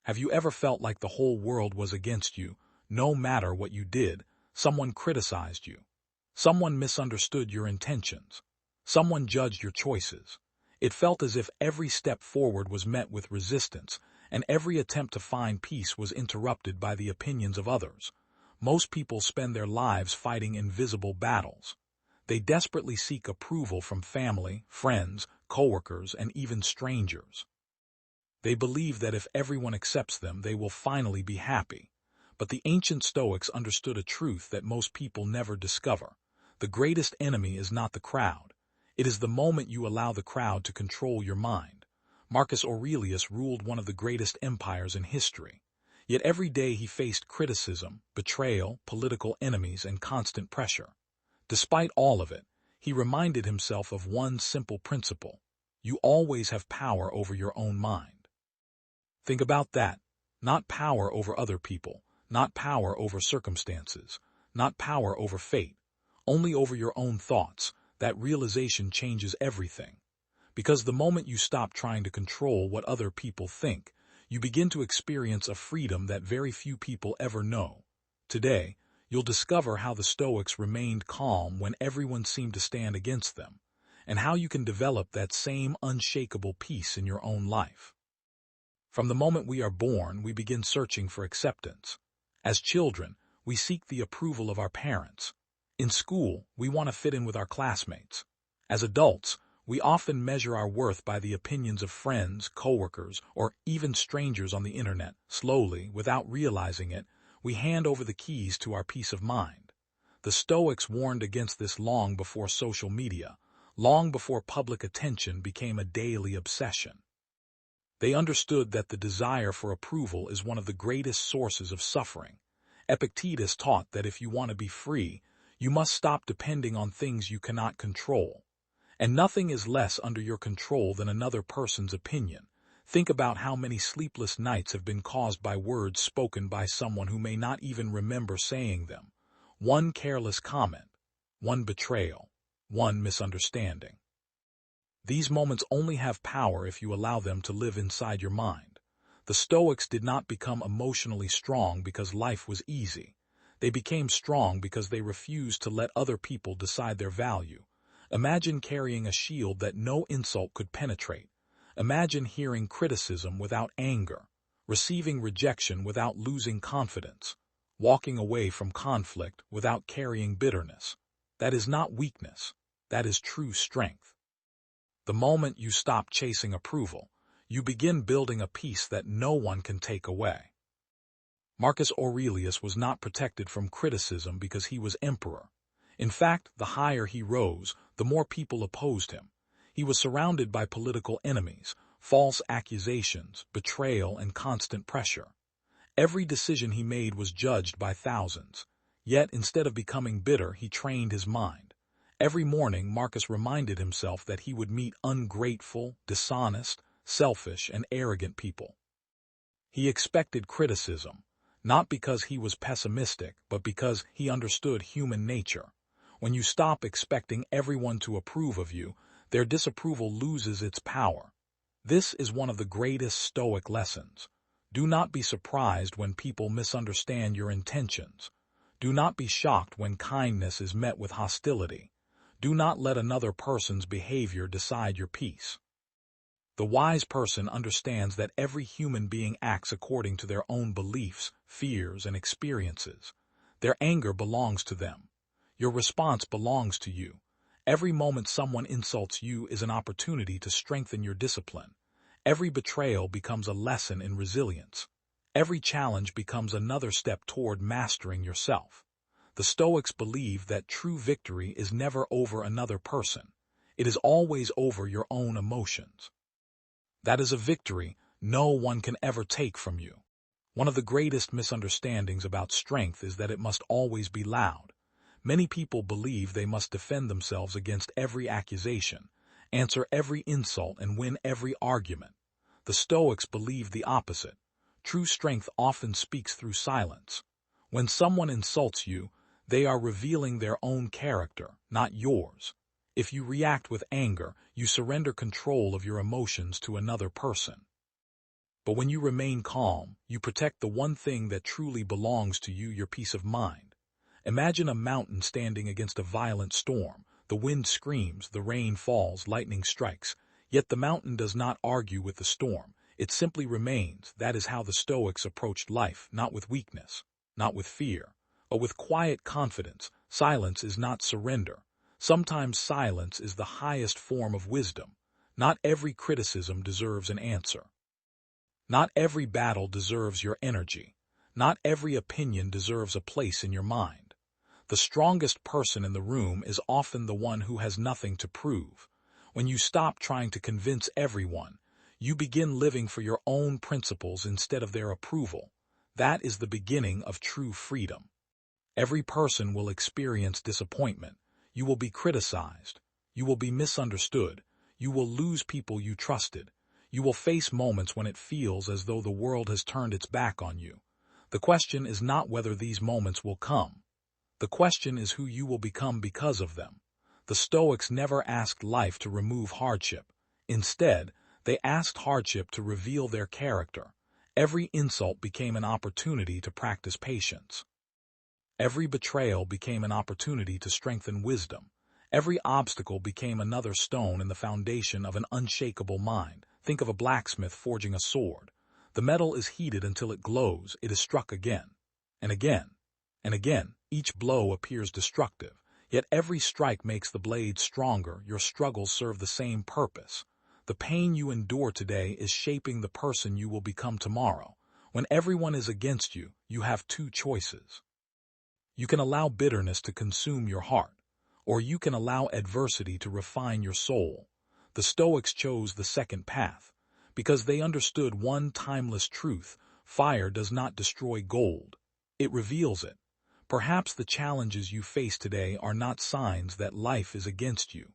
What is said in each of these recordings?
Have you ever felt like the whole world was against you? No matter what you did, someone criticized you. Someone misunderstood your intentions. Someone judged your choices. It felt as if every step forward was met with resistance, and every attempt to find peace was interrupted by the opinions of others. Most people spend their lives fighting invisible battles. They desperately seek approval from family, friends, coworkers, and even strangers. They believe that if everyone accepts them, they will finally be happy. But the ancient Stoics understood a truth that most people never discover. The greatest enemy is not the crowd. It is the moment you allow the crowd to control your mind. Marcus Aurelius ruled one of the greatest empires in history. Yet every day he faced criticism, betrayal, political enemies, and constant pressure. Despite all of it, he reminded himself of one simple principle: you always have power over your own mind. Think about that. Not power over other people, not power over circumstances, not power over fate, only over your own thoughts. That realization changes everything. Because the moment you stop trying to control what other people think, you begin to experience a freedom that very few people ever know. Today, you'll discover how the Stoics remained calm when everyone seemed to stand against them, and how you can develop that same unshakable peace in your own life. From the moment we are born, we begin searching for acceptance. As children, we seek the approval of our parents. In school, we want to fit in with our classmates. As adults, we often measure our worth by the opinions of friends, coworkers, or even strangers on the internet. Slowly, without realizing it, we hand over the keys to our peace of mind. The Stoics warned against this long before social media, long before public attention became a daily obsession. They understood that the desire for approval is one of the greatest sources of suffering. Epictetus taught that if you want to be free, you must stop depending on things you cannot control. And nothing is less under your control than another person's opinion. Think about how many sleepless nights have been caused by words spoken by someone who may not even remember saying them. One careless comment, one betrayal, one misunderstanding. These moments only have power if you allow them to live inside your mind. The Stoics did not become emotionally strong because life was easy. They became strong because they refused to let other people decide their value. Imagine carrying a shield that no insult could penetrate. Imagine hearing criticism without anger, receiving rejection without losing confidence, walking away from conflict without carrying bitterness. That is not weakness. That is true strength. The moment you stop chasing approval, you begin building a peace that no one can take away. Marcus Aurelius was not protected from criticism because he was emperor. In fact, the higher he rose, the more people opposed him. He was surrounded by political enemies, false accusations, betrayal, and constant pressure. Every decision he made was judged by thousands. Yet, instead of becoming bitter, he trained his mind. Every morning, Marcus reminded himself that he would meet ungrateful, dishonest, selfish, and arrogant people. He expected criticism, not because he was pessimistic, but because he understood human nature. When you stop expecting everyone to approve of you, their disapproval loses its power. This is one of the greatest Stoic lessons. Do not be surprised when people misunderstand your intentions. Do not be shocked when kindness is met with hostility. Do not let another person's behavior decide your peace. The wise person understands that every human being acts according to their own beliefs, fears, and experiences. Their anger belongs to them. Your response belongs to you. Every moment someone insults you is an opportunity to strengthen your discipline. Every betrayal becomes a lesson in resilience. Every challenge becomes another step toward mastering yourself. The Stoics believe that true victory is never over another person. It is always over your own emotions. That is a victory no one can ever take from you. One of the greatest misunderstandings about strength is that it must always be loud. Many people believe they must defend themselves against every accusation, answer every insult, and win every argument. The Stoics believe the opposite. True strength often speaks through silence. When someone insults you, they are revealing their own character, not yours. If you react with anger, you surrender control of your emotions to another person. But when you remain calm, you protect the one thing that truly belongs to you, your peace of mind. Imagine a mountain standing against a violent storm. The wind screams, the rain falls, lightning strikes. Yet the mountain does not argue with the storm. It simply remains. That is how the Stoics approached life, not with weakness, not with fear, but with quiet confidence. Silence is not surrender. Sometimes silence is the highest form of wisdom. Not every criticism deserves an answer. Not every battle deserves your energy. Not every opinion deserves a place in your mind. The strongest person in the room is often the one who has nothing to prove. When you stop trying to convince everyone, you begin living for your own principles instead of their approval. That is the beginning of true freedom. Every person will experience disappointment. You will be criticized. You will be misunderstood. You will lose people you trusted. You will face moments when it feels as though the world has turned its back on you. The question is not whether these moments will come. The question is who you will become because of them. The Stoics never asked life to remove hardship. Instead, they asked hardship to reveal their character. Every insult became an opportunity to practice patience. Every betrayal became an opportunity to strengthen wisdom. Every obstacle became another stone in the foundation of an unshakable mind. Think of a blacksmith forging a sword. The metal is heated until it glows. It is struck again, and again, and again. Each blow appears destructive, yet every strike makes the blade stronger. Your struggles serve the same purpose. The pain you endure today is shaping the person you will become tomorrow. When everyone is against you, you have two choices. You can allow bitterness to consume your heart, or you can allow adversity to refine your soul. The Stoics chose the second path, because they understood one timeless truth: fire does not destroy gold, it reveals it. Perhaps the challenges you face today are not signs that life is against you.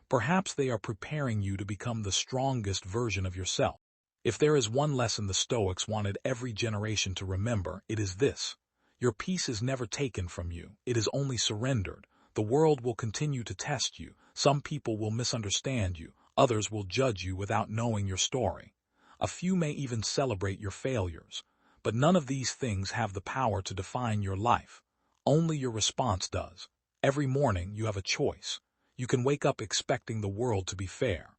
Perhaps they are preparing you to become the strongest version of yourself. If there is one lesson the Stoics wanted every generation to remember, it is this: your peace is never taken from you, it is only surrendered. The world will continue to test you. Some people will misunderstand you. Others will judge you without knowing your story. A few may even celebrate your failures. But none of these things have the power to define your life. Only your response does. Every morning you have a choice. You can wake up expecting the world to be fair,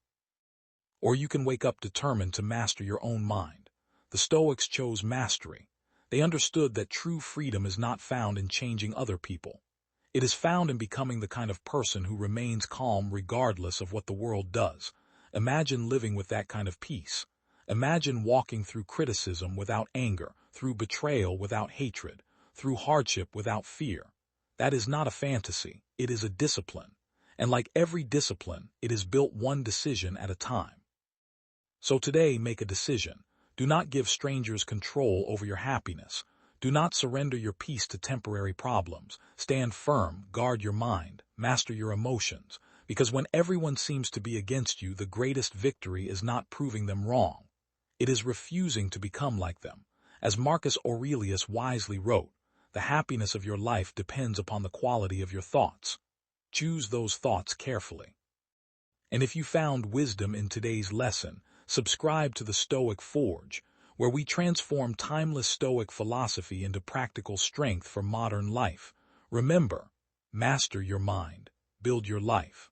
or you can wake up determined to master your own mind. The Stoics chose mastery. They understood that true freedom is not found in changing other people. It is found in becoming the kind of person who remains calm regardless of what the world does. Imagine living with that kind of peace. Imagine walking through criticism without anger, through betrayal without hatred, through hardship without fear. That is not a fantasy, it is a discipline. And like every discipline, it is built one decision at a time. So today, make a decision. Do not give strangers control over your happiness. Do not surrender your peace to temporary problems. Stand firm, guard your mind, master your emotions. Because when everyone seems to be against you, the greatest victory is not proving them wrong. It is refusing to become like them. As Marcus Aurelius wisely wrote, the happiness of your life depends upon the quality of your thoughts. Choose those thoughts carefully. And if you found wisdom in today's lesson, subscribe to the Stoic Forge, where we transform timeless Stoic philosophy into practical strength for modern life. Remember, master your mind, build your life.